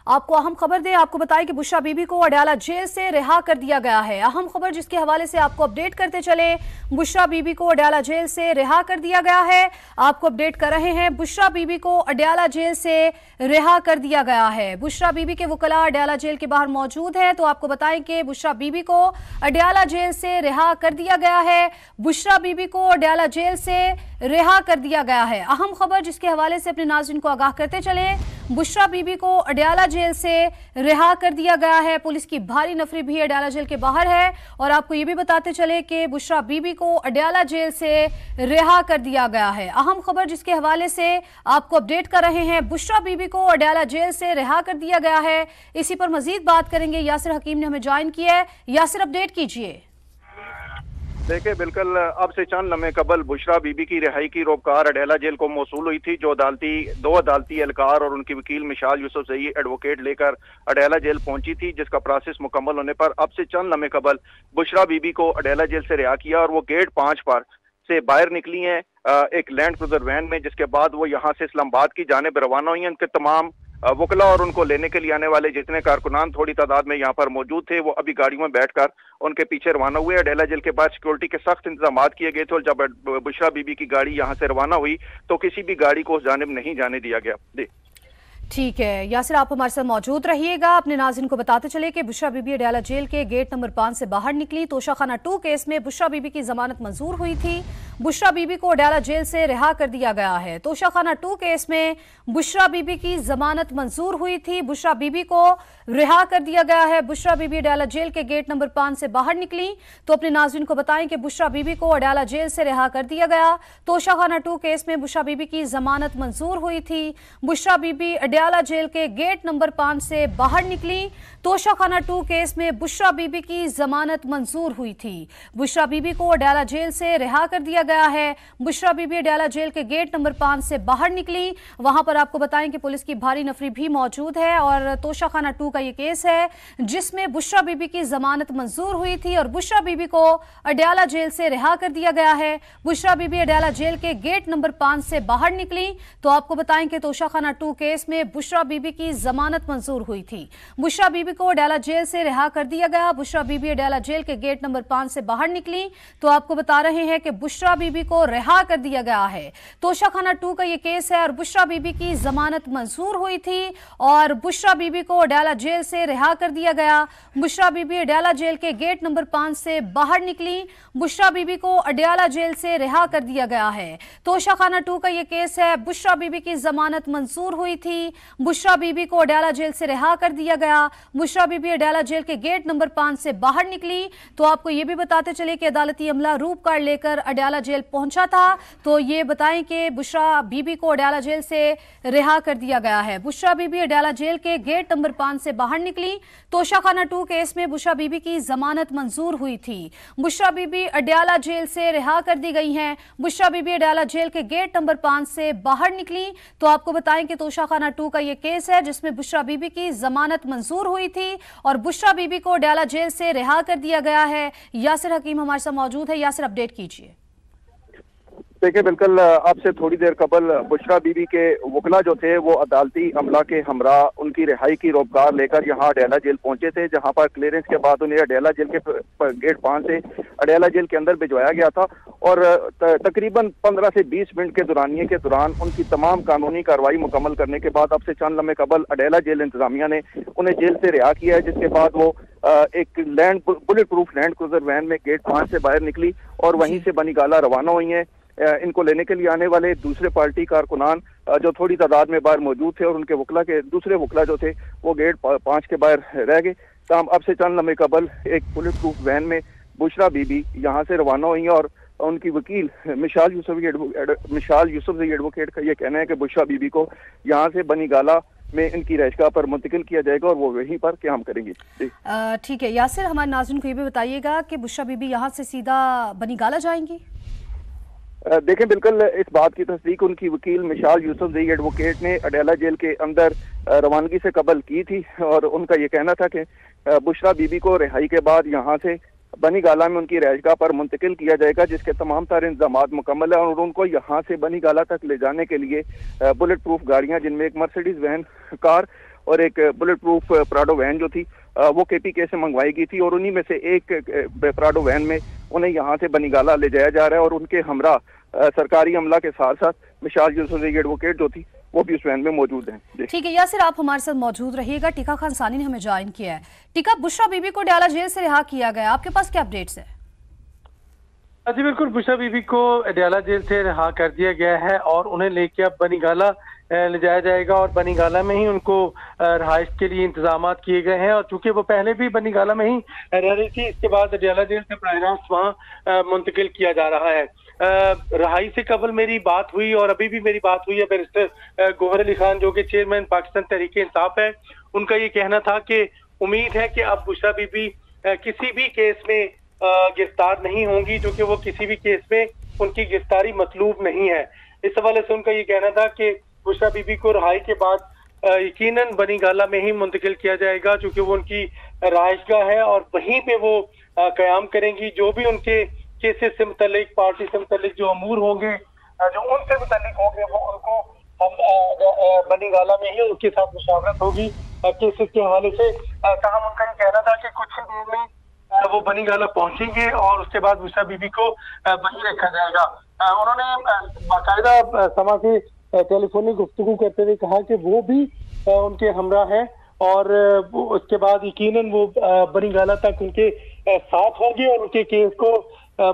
आपको अहम खबर दें, आपको बताएं कि बुशरा बीबी को अडयाला जेल से रिहा कर दिया गया है। अहम खबर जिसके हवाले से आपको अपडेट करते चले, बुशरा बीबी को अडयाला जेल से रिहा कर दिया गया है। आपको अपडेट कर रहे हैं, बुशरा बीबी को अडयाला जेल से रिहा कर दिया गया है। बुशरा बीबी के वकला अडयाला जेल के बाहर मौजूद है, तो आपको बताएं कि बुशरा बीबी को अडयाला जेल से रिहा कर दिया गया है। बुशरा बीबी को अडयाला जेल से रिहा कर दिया गया है। अहम खबर जिसके हवाले से अपने नाज़रीन को आगाह करते चले, बुशरा बीबी को अडयाला जेल से रिहा कर दिया गया है। पुलिस की भारी नफरी भी अडयाला जेल के बाहर है। और आपको ये भी बताते चले कि बुशरा बीबी को अडयाला जेल से रिहा कर दिया गया है। अहम खबर जिसके हवाले से आपको अपडेट कर रहे हैं, बुशरा बीबी को अडयाला जेल से रिहा कर दिया गया है। इसी पर मजीद बात करेंगे, यासिर हकीम ने हमें ज्वाइन किया है। यासिर, अपडेट कीजिए। देखिए, बिल्कुल अब से चंद लम्हे कबल बुशरा बीबी की रिहाई की रोबकार अडयाला जेल को मौसूल हुई थी, जो दो अदालती एहलकार और उनकी वकील मिशाल यूसुफजई एडवोकेट लेकर अडयाला जेल पहुंची थी, जिसका प्रोसेस मुकम्मल होने पर अब से चंद लम्हे कबल बुशरा बीबी को अडयाला जेल से रिहा किया और वो गेट 5 पर से बाहर निकली हैं एक लैंड क्रूजर वैन में, जिसके बाद वो यहाँ से इस्लामाबाद की जानिब रवाना हुई हैं। उनके तमाम वकला और उनको लेने के लिए आने वाले जितने कारकुनान थोड़ी तादाद में यहाँ पर मौजूद थे, वो अभी गाड़ियों में बैठकर उनके पीछे रवाना हुए। अडयाला जेल के बाद सिक्योरिटी के सख्त इंतजाम किए गए थे और जब बुशरा बीबी की गाड़ी यहाँ से रवाना हुई तो किसी भी गाड़ी को उस जानिब नहीं जाने दिया गया। ठीक है यासिर, आप हमारे साथ मौजूद रहिएगा। अपने नाज़रीन को बताते चले कि बुशरा बीबी अडयाला जेल के गेट नंबर 5 से बाहर निकली। तोशाखाना 2 केस में बुशरा बीबी की जमानत मंजूर हुई थी। बुशरा बीबी को अडयाला जेल से रिहा कर दिया गया है। तोशाखाना 2 केस में बुशरा बीबी की जमानत मंजूर हुई थी। बुशरा बीबी को रिहा कर दिया गया है। बुशरा बीबी अडयाला जेल के गेट नंबर 5 से बाहर निकली। तो अपने नाज़रीन को बताएं कि बुशरा बीबी को अडयाला जेल से रिहा कर दिया गया। तोशाखाना 2 केस में बुशरा बीबी की जमानत मंजूर हुई थी। बुशरा बीबी अडयाला जेल के गेट नंबर 5 से बाहर निकली। तोशाखाना 2 केस में बुशरा बीबी की जमानत मंजूर हुई थी। बुशरा बीबी को अडयाला जेल से रिहा कर दिया गया है। बुशरा बीबी अडयाला जेल के गेट नंबर 5 से बाहर निकली। वहां पर आपको बताएं कि पुलिस की भारी नफरी भी मौजूद है और तोशाखाना 2 का ये केस है जिसमें बुशरा बीबी की जमानत मंजूर हुई थी और बुशरा बीबी को अडयाला जेल से रिहा कर दिया गया है। बुशरा बीबी अडयाला जेल के गेट नंबर 5 से बाहर निकली। तो आपको बताएं कि तोशाखाना 2 केस में बुशरा बीबी की जमानत मंजूर हुई थी। बुशरा बीबी को अडयाला जेल से रिहा कर दिया गया। बुशरा बीबी अडयाला जेल के गेट नंबर 5 से बाहर निकली। तो आपको बता रहे हैं कि बुशरा बीबी को रिहा कर दिया गया है। तोशाखाना 2 का ये केस है और बुशरा बीबी की जमानत मंजूर हुई थी और बुशरा बीबी को अडयाला जेल से रिहा कर दिया गया। बुशरा बीबी अडयाला जेल के गेट नंबर 5 से बाहर निकली। बुशरा बीबी को अडयाला जेल से रिहा कर दिया गया है। तोशाखाना 2 का ये केस है, बुशरा बीबी की जमानत मंजूर हुई थी। बुशरा बीबी को अडयाला जेल से रिहा कर दिया गया। बुशरा बीबी अडयाला जेल के गेट नंबर 5 से बाहर निकली। तो आपको ये भी बताते चले कि अदालती अमला रूप कार्ड लेकर अडयाला जेल पहुंचा था। तो ये बताएं कि बुशरा बीबी को अडयाला जेल से रिहा कर दिया गया है। बुशरा बीबी अडयाला जेल के गेट नंबर 5 से बाहर निकली। तोशाखाना 2 केस में बुशरा बीबी की जमानत मंजूर हुई थी। बुशरा बीबी अडयाला जेल से रिहा कर दी गई हैं। बुशरा बीबी अडयाला जेल के गेट नंबर 5 से बाहर निकली। तो आपको बताएं कि तोशाखाना 2 का ये केस है जिसमें बुशरा बीबी की जमानत मंजूर हुई थी और बुशरा बीबी को अडयाला जेल से रिहा कर दिया गया है। यासिर हकीम हमारे साथ मौजूद है। यासिर, अपडेट कीजिए। देखिए, बिल्कुल अब से थोड़ी देर कबल बुशरा बीबी के वकला जो थे वो अदालती अमला के हमरा उनकी रिहाई की रोबकार लेकर यहाँ अडयाला जेल पहुंचे थे, जहां पर क्लियरेंस के बाद उन्हें अडयाला जेल के गेट 5 से अडयाला जेल के अंदर भिजवाया गया था और तकरीबन 15 से 20 मिनट के दौरानिए के दौरान उनकी तमाम कानूनी कार्रवाई मुकम्मल करने के बाद अब से चंद लम्हे कबल अडयाला जेल इंतजामिया ने उन्हें जेल से रिहा किया है, जिसके बाद वो एक bulletproof land cruiser van में गेट 5 से बाहर निकली और वहीं से बनीगाला रवाना हुई है। इनको लेने के लिए आने वाले दूसरे पार्टी कारकुनान जो थोड़ी तादाद में बाहर मौजूद थे और उनके वकला के दूसरे वकला जो थे वो गेट 5 के बाहर रह गए। तमाम अब से चंद लम्हे कबल एक बुलेट प्रूफ वैन में बुशरा बीबी यहाँ से रवाना हुई है और उनकी वकील मिशाल यूसुफजई एडवोकेट का ये कहना है कि बुशरा बीबी को यहाँ से बनीगाला में इनकी रैशगाह पर मुंतकिल किया जाएगा और वो वहीं पर क़याम करेंगी। ठीक है यासिर, हमारे नाज़रीन को ये भी बताइएगा कि बुशरा बीबी यहाँ से सीधा बनीगाला जाएंगी? देखें, बिल्कुल इस बात की तस्दीक उनकी वकील मिशाल यूसुफजई एडवोकेट ने अडयाला जेल के अंदर रवानगी से कबल की थी और उनका ये कहना था कि बुशरा बीबी को रिहाई के बाद यहाँ से बनीगाला में उनकी रहायशगाह पर मुंतकिल किया जाएगा, जिसके तमाम सारे इंतजाम मुकम्मल है और उनको यहाँ से बनीगाला तक ले जाने के लिए बुलेट प्रूफ गाड़ियाँ जिनमें एक मर्सिडीज वैन कार और एक बुलेट प्रूफ प्राडो वैन जो थी वो KPK से मंगवाई गई थी, और उन्हीं में से एक प्राडो वैन में उन्हें यहाँ से बनीगाला ले जाया जा रहा है, और उनके हमरा सरकारी अमला के साथ साथ मिसाल यूसुफ एडवोकेट जो थी वो भी उस वैन में मौजूद हैं। ठीक है यासिर, आप हमारे साथ मौजूद रहिएगा। टीका खान सानी ने हमें ज्वाइन किया है। टीका, बुशरा बीबी को अडयाला जेल से रिहा किया गया, आपके पास क्या अपडेट्स है? जी बिल्कुल, बुशरा बीबी को अडयाला जेल से रिहा कर दिया गया है और उन्हें लेके अब बनीगाला ले जाया जाएगा, और बनीगाला में ही उनको रहाइश के लिए इंतजाम किए गए हैं। और चूंकि वो पहले भी बनीगाला में ही रह रही थी, इसके बाद अडयाला जेल से बराह रास्त वहाँ मुंतकिल किया जा रहा है। रहाई से कबल मेरी बात हुई और अभी भी मेरी बात हुई है बैरिस्टर गौहर अली खान जो कि चेयरमैन पाकिस्तान तहरीक इंसाफ है। उनका ये कहना था कि उम्मीद है कि अब बुशरा बीबी किसी भी केस में गिरफ्तार नहीं होंगी, जो कि वो किसी भी केस में उनकी गिरफ्तारी मतलूब नहीं है। इस हवाले से उनका ये कहना था कि बुशरा बीबी को रहाई के बाद यकीनन बनीगाला में ही मुंतकिल किया जाएगा, चूंकि वो उनकी रहायशगाह है और वहीं पे वो कयाम करेंगी। जो भी उनके केसेस से मुतल्लिक, पार्टी से मुतल्लिक जो अमूर होंगे, जो उनसे मुतल्लिक होंगे, वो उनको हम बनीगाला में ही उनके साथ मुशावरत होगी केसेस के हवाले से। ताहम उनका ये कहना था कि कुछ ही देर में वो बनीगाला पहुंचेंगे और उसके बाद बुशरा बीबी को वहीं रखा जाएगा। उन्होंने बाकायदा समा से टेलीफोनिक गुफ्तगू करते हुए कहा कि वो भी उनके हमरा हैं और उसके बाद यकीनन वो बनीगाला तक उनके साथ होंगे और उनके केस को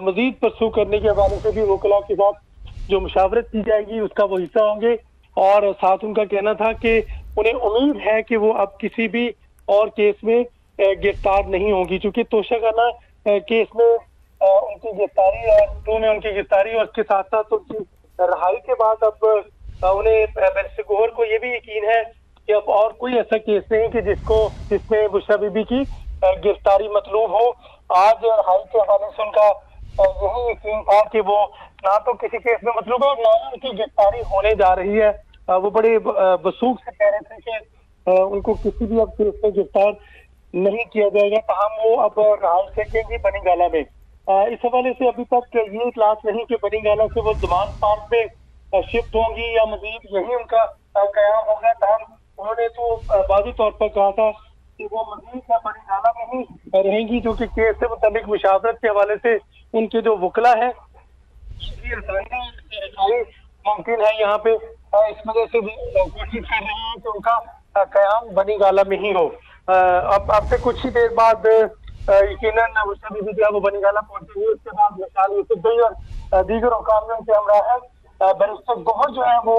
मजीद परसू करने के हवाले से भी वकला के साथ जो मुशावरत की जाएगी उसका वो हिस्सा होंगे। और साथ उनका कहना था कि उन्हें उम्मीद है कि वो अब किसी भी और केस में गिरफ्तार नहीं होगी, क्योंकि तोशाखाना केस में उनकी गिरफ्तारी और टू में उनकी गिरफ्तारी और उसके साथ साथ उनकी रहाई के बाद अब उन्हें बैरिस्टर गौहर को ये भी यकीन है कि अब और कोई ऐसा केस नहीं कि जिसमें बुशरा बीबी की गिरफ्तारी मतलूब हो। आज रहाई के हवाले से उनका यही यकीन था कि वो ना तो किसी केस में मतलूब है और ना उनकी गिरफ्तारी होने जा रही है। वो बड़े वसूख से कह रहे थे कि उनको किसी भी अब केस में गिरफ्तार नहीं किया जाएगा, ताहम वो अब रहाई सेकेंगे बनीगाला में। इस हवाले से अभी तक ये इतलात नहीं कि बनीगाला से वो जमान पार्क में शिफ्ट होंगी या मजीद यही उनका कयाम होगा। ताहम उन्होंने तो वाज़ेह तौर पर कहा था कि वो मजीद बनीगाला में ही रहेंगी, जो कि केस से मुताबिक मुशावरत के हवाले से उनके जो वकला है मुमकिन है यहाँ पे, इस वजह से कोशिश कर रहे हैं कि उनका कयाम बनीगाला में ही हो। अब से कुछ ही देर बाद यकीनन बुशरा बीबी जो है वो बनीगाला पहुंचेगी। उसके बाद मिसाल यूसुफ और दीगर हुकाम में उनके हमरा है। बैरिस्टर गौहर जो है वो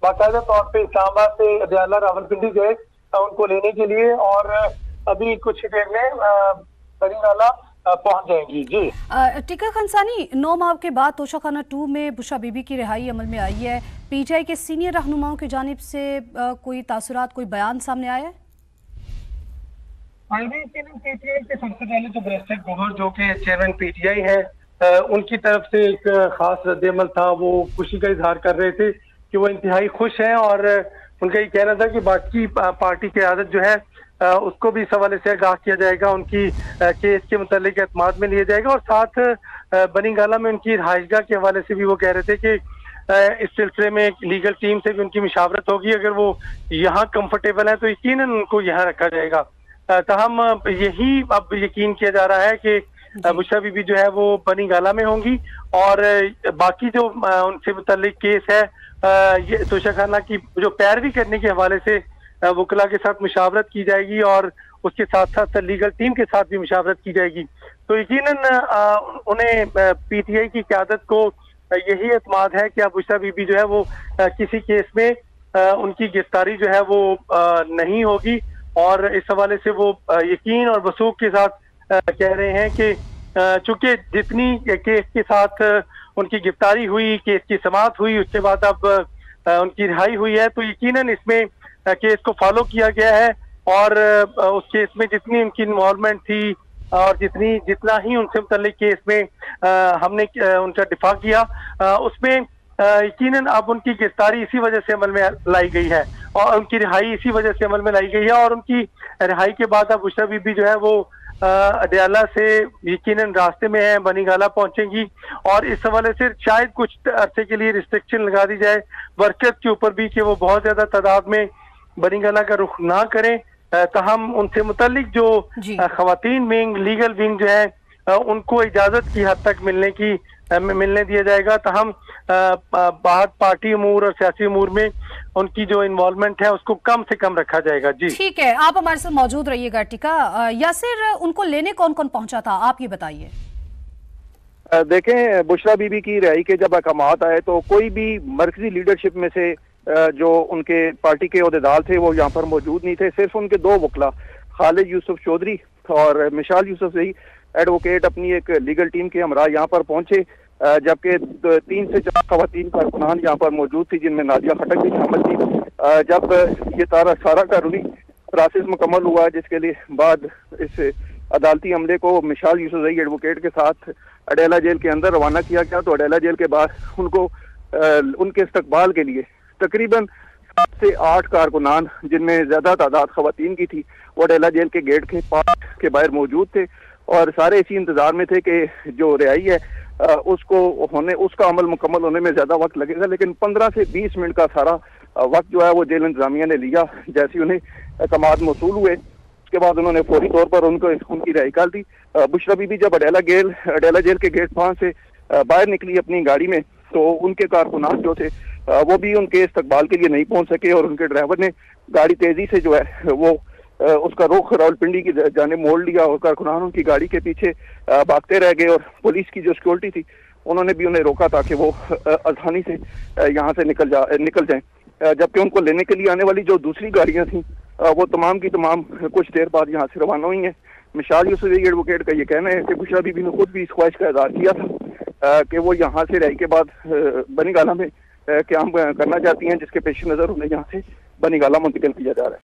बाकायदा तौर पे इस्लामाबाद से अडयाला रावलपिंडी गए उनको लेने के लिए, और अभी कुछ ही देर में बनीगाला पहुंच जाएंगी। जी टीका खान सानी, 9 माह के बाद तोशाखाना 2 में बुशरा बीबी की रिहाई अमल में आई है। PTI के सीनियर रहनुमाओं की जानिब से कोई तासुरात, कोई बयान सामने आया है? PTI के सबसे पहले तो बैरिस्टर गौहर जो कि चेयरमैन PTI है, उनकी तरफ से एक खास रद्द-ए-अमल था। वो खुशी का इजहार कर रहे थे कि वो इंतहाई खुश हैं, और उनका ये कहना था कि बाकी पार्टी की आदत जो है उसको भी इस हवाले से आगाह किया जाएगा, उनकी केस के मुतालिक एतमाद में लिया जाएगा। और साथ बनीगाला में उनकी रहायशगाह के हवाले से भी वो कह रहे थे कि इस सिलसिले में लीगल टीम से भी उनकी मुशावरत होगी। अगर वो यहाँ कंफर्टेबल है तो यकीनन उनको यहाँ रखा जाएगा। ताहम यही अब यकीन किया जा रहा है कि बुशरा बीबी जो है वो बनीगाला में होंगी, और बाकी जो उनसे मुतालिक केस है ये तोशाखाना की जो पैरवी करने के हवाले से वकला के साथ मुशावरत की जाएगी, और उसके साथ साथ लीगल टीम के साथ भी मुशावरत की जाएगी। तो यकीनन उन्हें PTI की क़यादत को यही एतमाद है कि अब बुशरा बीबी जो है वो किसी केस में उनकी गिरफ्तारी जो है वो नहीं होगी, और इस हवाले से वो यकीन और वसूख के साथ कह रहे हैं कि चूंकि जितनी केस के साथ उनकी गिरफ्तारी हुई, केस की समाअत हुई, उसके बाद अब उनकी रिहाई हुई है, तो यकीनन इसमें केस को फॉलो किया गया है, और उस केस में जितनी उनकी इन्वॉल्वमेंट थी और जितना ही उनसे मुतल्लिक केस में हमने उनका दिफा किया, उसमें यकीनन अब उनकी गिरफ्तारी इसी वजह से अमल में लाई गई है और उनकी रिहाई इसी वजह से अमल में लाई गई है। और उनकी रिहाई के बाद अब बुशरा बीबी जो है वो अडयाला से यकीनन रास्ते में है, बनीगाला पहुंचेंगी, और इस हवाले से शायद कुछ अरसे के लिए रिस्ट्रिक्शन लगा दी जाए वर्कर्स के ऊपर भी कि वो बहुत ज्यादा तादाद में बनीगाला का रुख ना करें। ताहम उनसे मुतल्लिक जो खवातीन विंग, लीगल विंग जो है उनको इजाजत की हद तक मिलने दिया जाएगा। ताहम बाहर पार्टी अमूर और सियासी अमूर में उनकी जो इन्वॉल्वमेंट है उसको कम से कम रखा जाएगा। जी ठीक है, आप हमारे साथ मौजूद रहिएगा। टीका यासिर, उनको लेने कौन कौन पहुंचा था, आप ये बताइए। देखें, बुशरा बीबी की रिहाई के जब अहकामात आए तो कोई भी मरकजी लीडरशिप में से जो उनके पार्टी के ओहदेदार थे वो यहाँ पर मौजूद नहीं थे। सिर्फ उनके दो वकला खालिद यूसुफ चौधरी और मिशाल यूसुफजई एडवोकेट अपनी एक लीगल टीम के हमरा यहाँ पर पहुंचे, जबकि 3 से 4 खवातीन कारकुनान यहाँ पर मौजूद थी, जिनमें नादिया खटक भी शामिल थी। जब ये सारा कानूनी प्रोसेस मुकम्मल हुआ, जिसके लिए बाद इस अदालती अमले को मिशाल यूसुफजई एडवोकेट के साथ अडेला जेल के अंदर रवाना किया गया, तो अडेला जेल के बाद उनको उनके इस्तकबाल के लिए तकरीबन 7 से 8 कारकुनान, जिनमें ज्यादा तादाद खवातीन की थी, वो अडेला जेल के गेट के पास के बाहर मौजूद थे और सारे इसी इंतजार में थे कि जो रिहाई है उसका अमल मुकम्मल होने में ज्यादा वक्त लगेगा। लेकिन 15 से 20 मिनट का सारा वक्त जो है वो जेल इंतजामिया ने लिया। जैसे उन्हें अहकामात मौसूल हुए, उसके बाद उन्होंने फौरी तौर पर उनकी रिहाई कर दी। बुशरा बीबी जब अडेला जेल के गेट 5 से बाहर निकली अपनी गाड़ी में, तो उनके कारकुनान जो थे वो भी उनके इस्तकबाल के लिए नहीं पहुंच सके और उनके ड्राइवर ने गाड़ी तेजी से जो है वो उसका रुख रावलपिंडी की जाने मोड़ लिया और कारकुनान उनकी गाड़ी के पीछे भागते रह गए और पुलिस की जो सिक्योरिटी थी उन्होंने भी उन्हें रोका ताकि वो आसानी से यहाँ से निकल जाएं। जबकि उनको लेने के लिए आने वाली जो दूसरी गाड़ियां थी वो तमाम की तमाम कुछ देर बाद यहाँ से रवाना हुई हैं। मिशाल यूसुफजई एडवोकेट का ये कहना है कि बुशरा बीबी ने खुद भी इस ख्वाहिश का इज़हार किया था कि वो यहाँ से रिहाई के बाद बनीगाला में क्याम करना चाहती हैं, जिसके पेश नज़र उन्हें यहाँ से बनीगाला मुंतकिल किया जा रहा है।